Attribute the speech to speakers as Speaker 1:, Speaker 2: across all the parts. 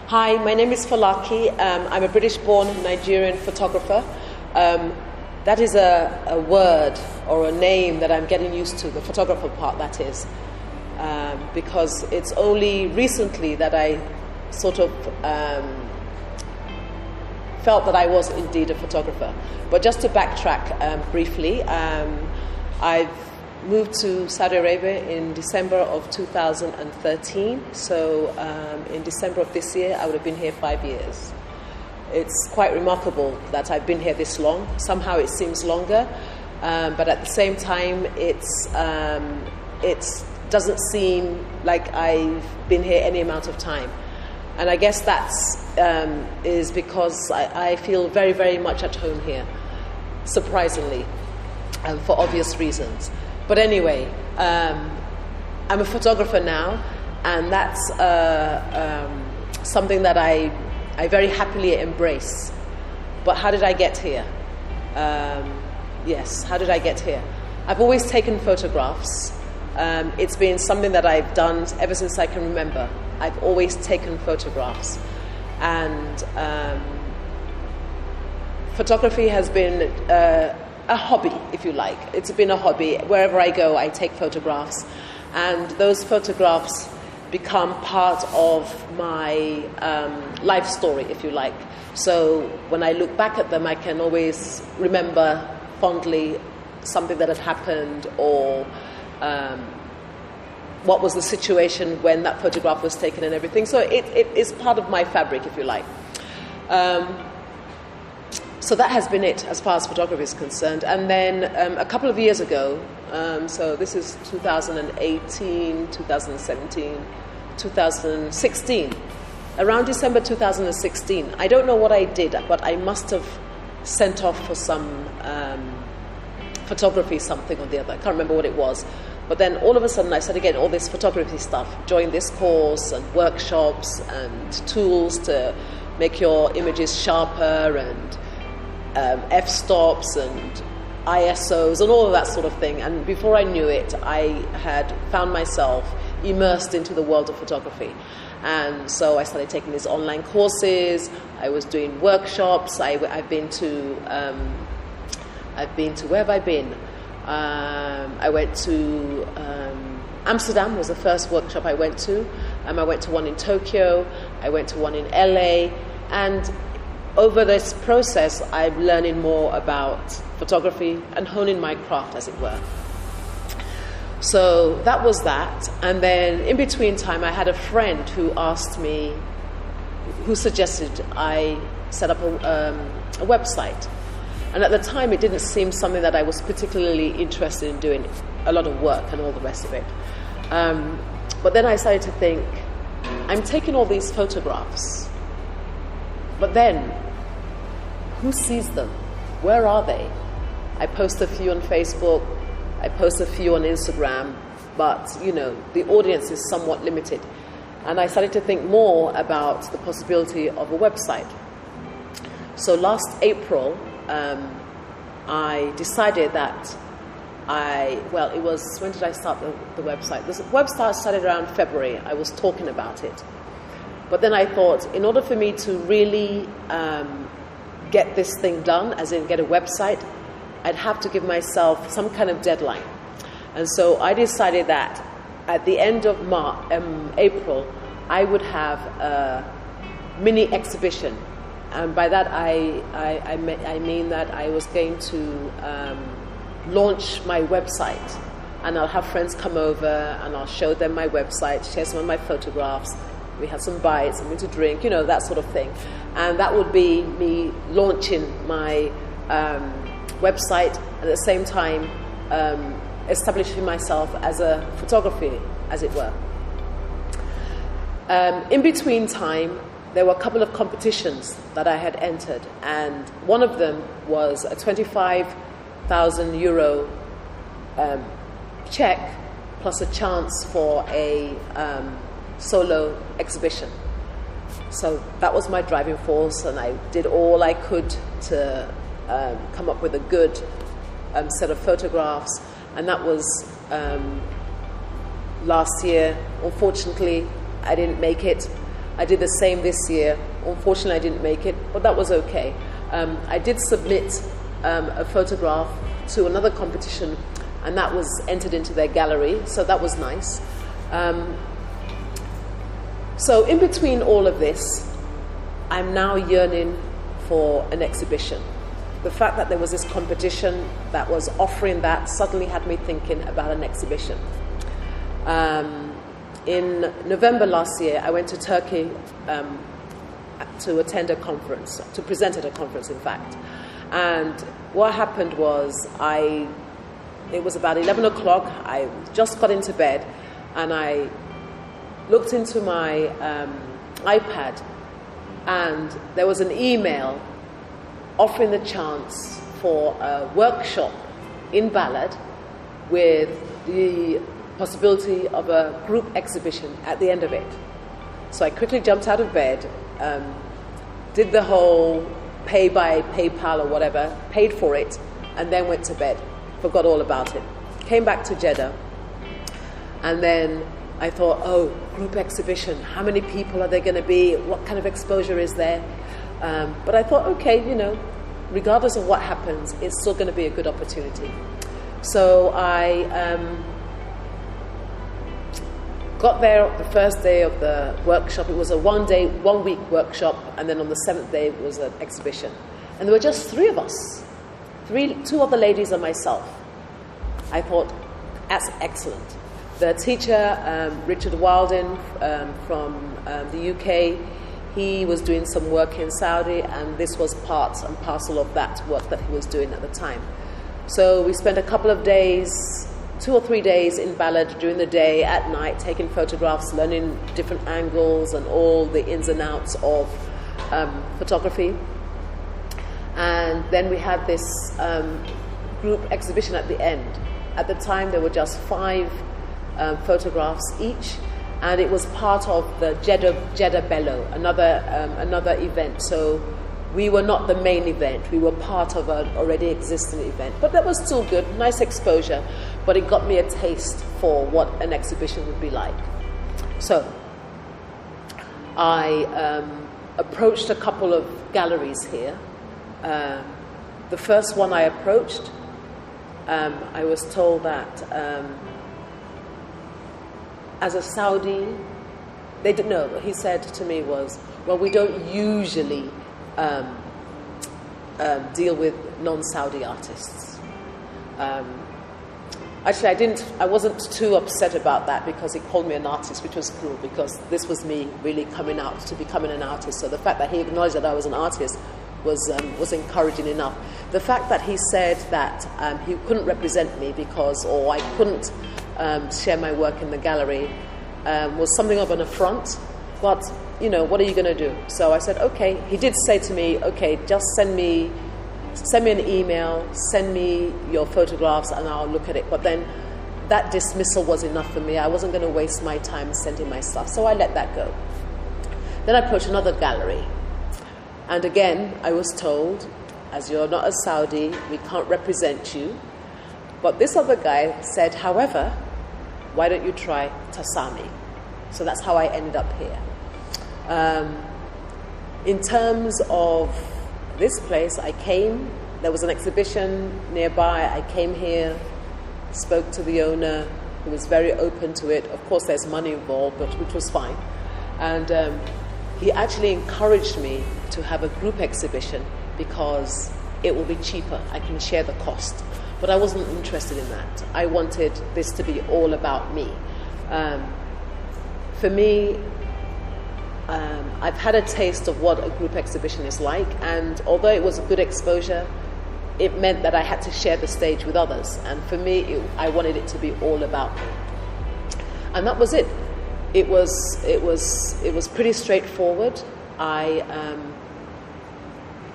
Speaker 1: Hi, my name is Folake. I'm a British-born Nigerian photographer. That is a word or a name that I'm getting used to, the photographer part, that is. Because it's only recently that I sort of felt that I was indeed a photographer. But just to backtrack briefly, I've moved to Saudi Arabia in December of 2013. So in December of this year, I would have been here 5 years. It's quite remarkable that I've been here this long. Somehow it seems longer, but at the same time, it doesn't seem like I've been here any amount of time. And I guess that's is because I feel very, very much at home here, surprisingly, for obvious reasons. But anyway, I'm a photographer now, and that's something that I very happily embrace. But how did I get here? Yes, how did I get here? I've always taken photographs. It's been something that I've done ever since I can remember. I've always taken photographs. And photography has been a hobby, if you like. It's been a hobby. Wherever I go, I take photographs. And those photographs become part of my life story, if you like. So when I look back at them, I can always remember fondly something that had happened, or what was the situation when that photograph was taken and everything. So it is part of my fabric, if you like. So that has been it as far as photography is concerned. And then a couple of years ago, so this is 2018, 2017, 2016, around December 2016, I don't know what I did, but I must have sent off for some photography, something or the other. I can't remember what it was. But then all of a sudden I started getting all this photography stuff, joined this course and workshops and tools to make your images sharper, and f-stops and ISOs and all of that sort of thing. And before I knew it, I had found myself immersed into the world of photography. And so I started taking these online courses. I was doing workshops. I've been to where have I been? I went to Amsterdam was the first workshop I went to. I went to one in Tokyo. I went to one in LA. And over this process, I'm learning more about photography and honing my craft, as it were. So that was that. And then in between time, I had a friend who asked me, who suggested I set up a website. And at the time, it didn't seem something that I was particularly interested in doing, a lot of work and all the rest of it. But then I started to think, I'm taking all these photographs, but then who sees them? Where are they? I post a few on Facebook, I post a few on Instagram, but, you know, the audience is somewhat limited. And I started to think more about the possibility of a website. So last April, I decided that it was, when did I start the website? The website started around February. I was talking about it. But then I thought, in order for me to really get this thing done, as in get a website, I'd have to give myself some kind of deadline. And so I decided that at the end of April, I would have a mini exhibition. And by that, I mean that I was going to launch my website. And I'll have friends come over, and I'll show them my website, share some of my photographs. We had some bites, something to drink, you know, that sort of thing. And that would be me launching my website, and at the same time establishing myself as a photographer, as it were. In between time, there were a couple of competitions that I had entered, and one of them was a 25,000 euro check plus a chance for a solo exhibition. So that was my driving force, and I did all I could to come up with a good set of photographs, and that was last year. Unfortunately, I didn't make it, I did the same this year. Unfortunately, I didn't make it, but that was okay. I did submit a photograph to another competition, and that was entered into their gallery, so that was nice. So in between all of this, I'm now yearning for an exhibition. The fact that there was this competition that was offering that suddenly had me thinking about an exhibition. In November last year, I went to Turkey to attend a conference, to present at a conference, in fact. And what happened was, it was about 11 o'clock, I just got into bed, and I looked into my iPad, and there was an email offering the chance for a workshop in Balad with the possibility of a group exhibition at the end of it. So I quickly jumped out of bed, did the whole pay by PayPal or whatever, paid for it, and then went to bed. Forgot all about it. Came back to Jeddah, and then I thought, oh, group exhibition, how many people are there going to be? What kind of exposure is there? But I thought, okay, regardless of what happens, it's still going to be a good opportunity. So I got there the first day of the workshop. It was a 1 week workshop, and then on the 7th day it was an exhibition. And there were just 3 of us, 2 other ladies and myself. I thought, that's excellent. The teacher, Richard Wilden from the UK, he was doing some work in Saudi, and this was part and parcel of that work that he was doing at the time. So we spent a couple of days, 2 or 3 days in Balad during the day, at night, taking photographs, learning different angles and all the ins and outs of photography. And then we had this group exhibition at the end. At the time, there were just 5 photographs each, and it was part of the Jeddah Bello, another event. So we were not the main event, we were part of an already existing event. But that was still good, nice exposure, but it got me a taste for what an exhibition would be like. So I approached a couple of galleries here. The first one I approached, I was told that as a Saudi, they didn't know. What he said to me was, well, we don't usually deal with non-Saudi artists. Actually, I wasn't too upset about that, because he called me an artist, which was cool, because this was me really coming out to becoming an artist. So the fact that he acknowledged that I was an artist was encouraging enough. The fact that he said that he couldn't represent me or I couldn't share my work in the gallery was something of an affront. But what are you going to do? So I said, okay. He did say to me, okay, just send me an email, send me your photographs, and I'll look at it. But then that dismissal was enough for me. I wasn't going to waste my time sending my stuff, so I let that go. Then I approached another gallery, and again I was told, as you're not a Saudi, we can't represent you. But this other guy said, however, why don't you try Tasami? So that's how I ended up here. In terms of this place, I came, there was an exhibition nearby, I came here, spoke to the owner, who was very open to it. Of course there's money involved, but which was fine. And he actually encouraged me to have a group exhibition because it will be cheaper, I can share the cost. But I wasn't interested in that. I wanted this to be all about me. For me, I've had a taste of what a group exhibition is like, and although it was a good exposure, it meant that I had to share the stage with others. And for me, I wanted it to be all about me. And that was it. It was pretty straightforward. I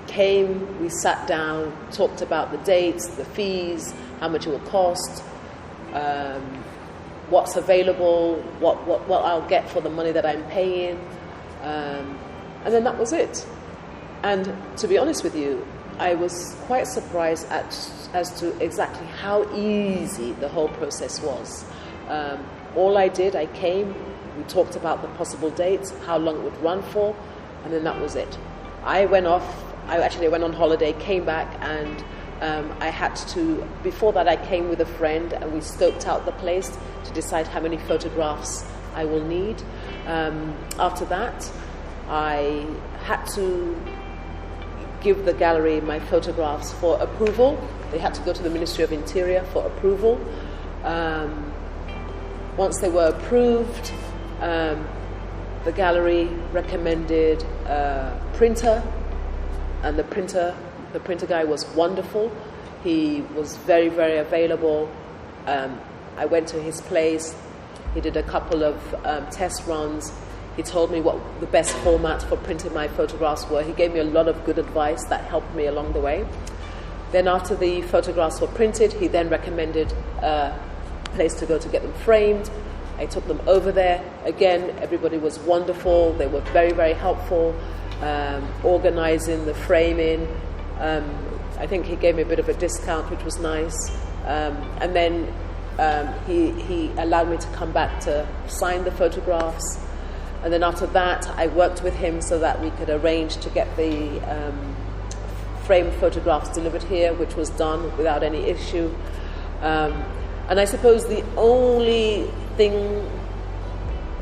Speaker 1: came, we sat down, talked about the dates, the fees, how much it will cost, what's available, what I'll get for the money that I'm paying, and then that was it. And to be honest with you, I was quite surprised as to exactly how easy the whole process was. All I did, I came, we talked about the possible dates, how long it would run for, and then that was it. I went on holiday, came back, and I had to, before that I came with a friend and we scoped out the place to decide how many photographs I will need. After that, I had to give the gallery my photographs for approval. They had to go to the Ministry of Interior for approval. Once they were approved, the gallery recommended a printer, and the printer guy was wonderful. He was very, very available. I went to his place. He did a couple of test runs. He told me what the best format for printing my photographs were. He gave me a lot of good advice that helped me along the way. Then after the photographs were printed, he then recommended a place to go to get them framed. I took them over there. Again, everybody was wonderful. They were very, very helpful, organizing the framing. I think he gave me a bit of a discount, which was nice. And then he allowed me to come back to sign the photographs. And then after that, I worked with him so that we could arrange to get the framed photographs delivered here, which was done without any issue. And I suppose the only thing,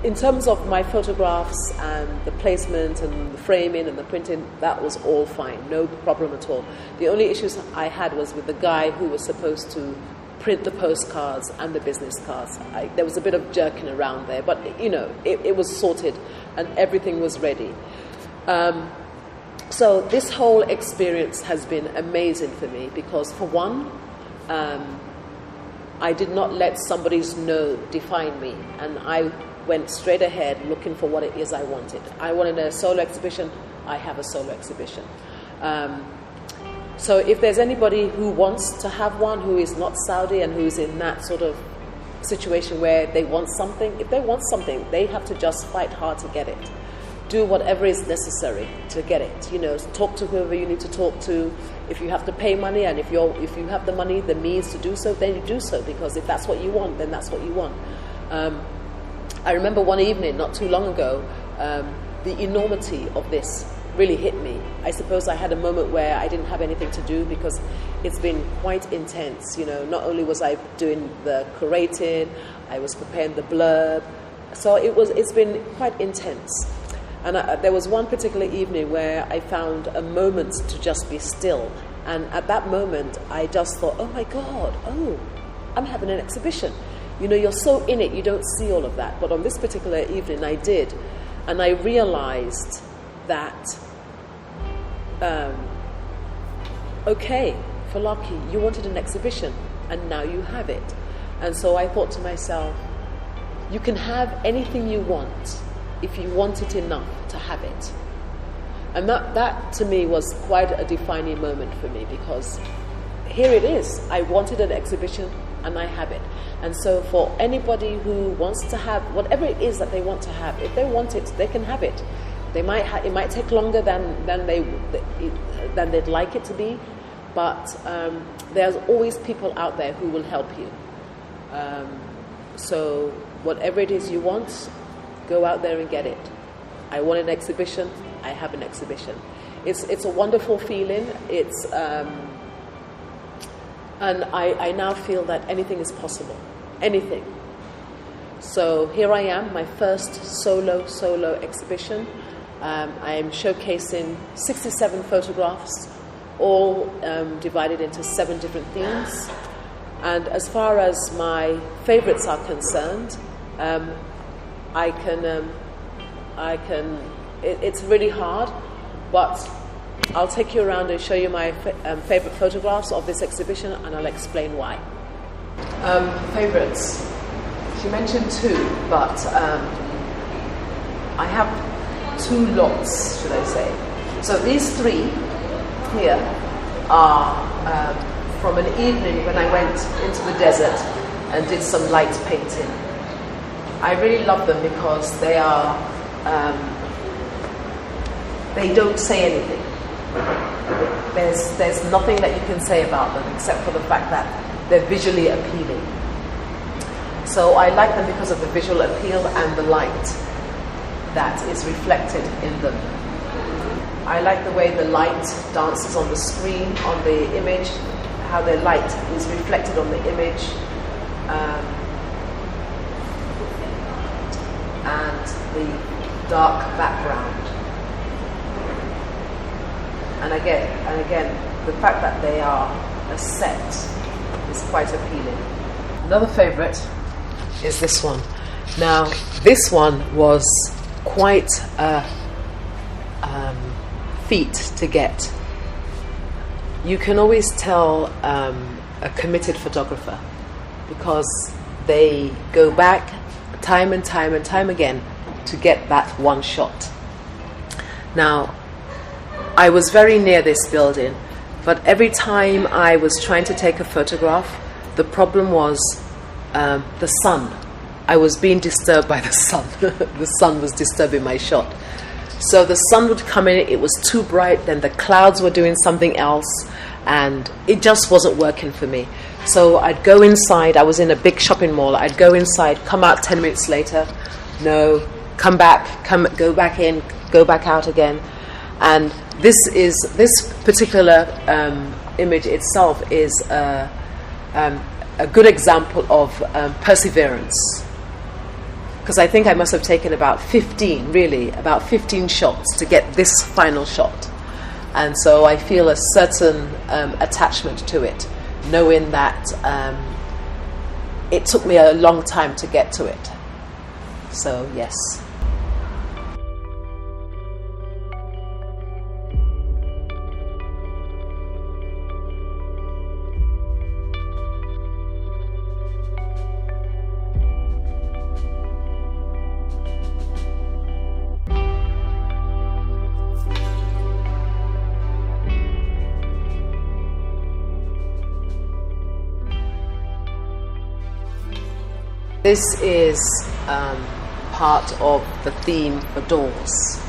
Speaker 1: in terms of my photographs and the placement and the framing and the printing, that was all fine, no problem at all. The only issues I had was with the guy who was supposed to print the postcards and the business cards. There was a bit of jerking around there, but it was sorted and everything was ready. So this whole experience has been amazing for me because, for one, I did not let somebody's no define me, and I went straight ahead looking for what it is I wanted. I wanted a solo exhibition. I have a solo exhibition. So if there's anybody who wants to have one, who is not Saudi and who's in that sort of situation where they want something, if they want something, they have to just fight hard to get it. Do whatever is necessary to get it. Talk to whoever you need to talk to. If you have to pay money, and if you have the money, the means to do so, then you do so, because if that's what you want, then that's what you want. I remember one evening, not too long ago, the enormity of this really hit me. I suppose I had a moment where I didn't have anything to do because it's been quite intense. Not only was I doing the curating, I was preparing the blurb. So it's been quite intense. And there was one particular evening where I found a moment to just be still. And at that moment, I just thought, oh my God, I'm having an exhibition. You're so in it, you don't see all of that. But on this particular evening, I did. And I realized that, okay, Folake, you wanted an exhibition, and now you have it. And so I thought to myself, you can have anything you want if you want it enough to have it. And that to me was quite a defining moment for me, because here it is. I wanted an exhibition and I have it. And so for anybody who wants to have whatever it is that they want to have, if they want it, they can have it. It might take longer than they'd like it to be, but there's always people out there who will help you. So whatever it is you want, go out there and get it. I want an exhibition. I have an exhibition. It's a wonderful feeling. And I now feel that anything is possible. Anything. So here I am, my first solo exhibition. I am showcasing 67 photographs, all divided into 7 different themes. And as far as my favorites are concerned, it's really hard, but I'll take you around and show you my favorite photographs of this exhibition, and I'll explain why. Favorites. She mentioned 2, but I have 2 lots, should I say. So these 3 here are from an evening when I went into the desert and did some light painting. I really love them because they are, they don't say anything. There's nothing that you can say about them except for the fact that they're visually appealing. So I like them because of the visual appeal and the light that is reflected in them. I like the way the light dances on the screen, on the image, how the light is reflected on the image, and the dark background. And again, the fact that they are a set is quite appealing. Another favorite is this one. Now, this one was quite a feat to get. You can always tell a committed photographer because they go back time and time and time again to get that one shot. Now, I was very near this building, but every time I was trying to take a photograph, the problem was the sun. I was being disturbed by the sun. The sun was disturbing my shot. So the sun would come in, it was too bright, then the clouds were doing something else, and it just wasn't working for me. So I'd go inside, I was in a big shopping mall, I'd go inside, come out 10 minutes later, no, come back, go back in, go back out again. And this particular image itself is a good example of perseverance. Because I think I must have taken about 15 shots to get this final shot. And so I feel a certain attachment to it, knowing that it took me a long time to get to it. So, yes. This is part of the theme for doors.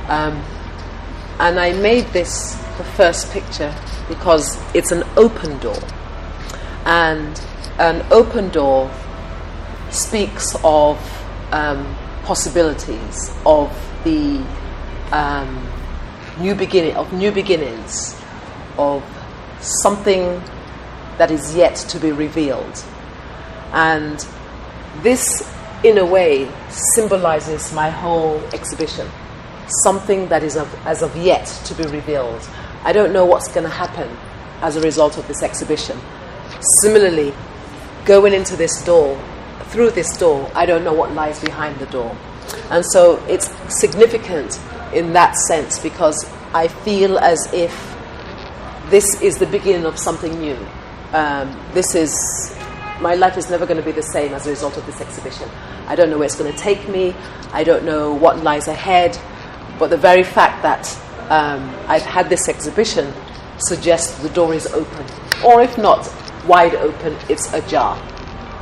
Speaker 1: And I made this the first picture because it's an open door. And an open door speaks of possibilities, of the new beginnings, of something that is yet to be revealed. And this, in a way, symbolizes my whole exhibition. Something that is as of yet to be revealed. I don't know what's going to happen as a result of this exhibition. Similarly, going into this door, through this door, I don't know what lies behind the door. And so it's significant in that sense because I feel as if this is the beginning of something new. My life is never going to be the same as a result of this exhibition. I don't know where it's going to take me. I don't know what lies ahead. But the very fact that I've had this exhibition suggests the door is open. Or if not wide open, it's ajar.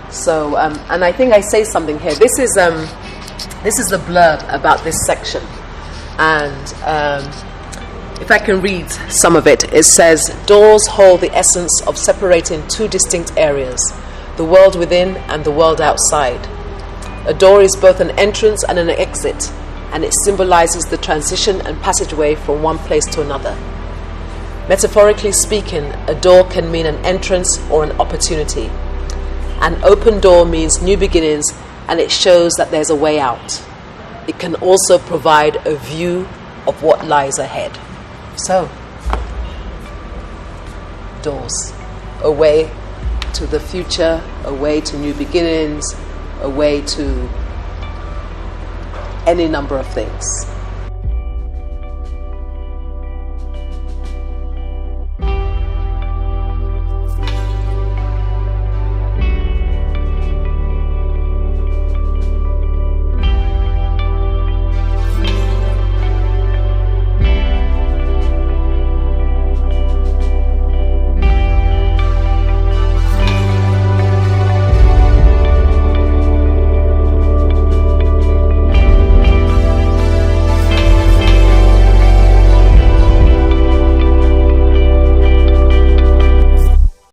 Speaker 1: So, and I think I say something here. This is the blurb about this section. And if I can read some of it, it says, doors hold the essence of separating two distinct areas, the world within and the world outside. A door is both an entrance and an exit, and it symbolizes the transition and passageway from one place to another. Metaphorically speaking, a door can mean an entrance or an opportunity. An open door means new beginnings, and it shows that there's a way out. It can also provide a view of what lies ahead. So, doors, a way to the future, a way to new beginnings, a way to any number of things.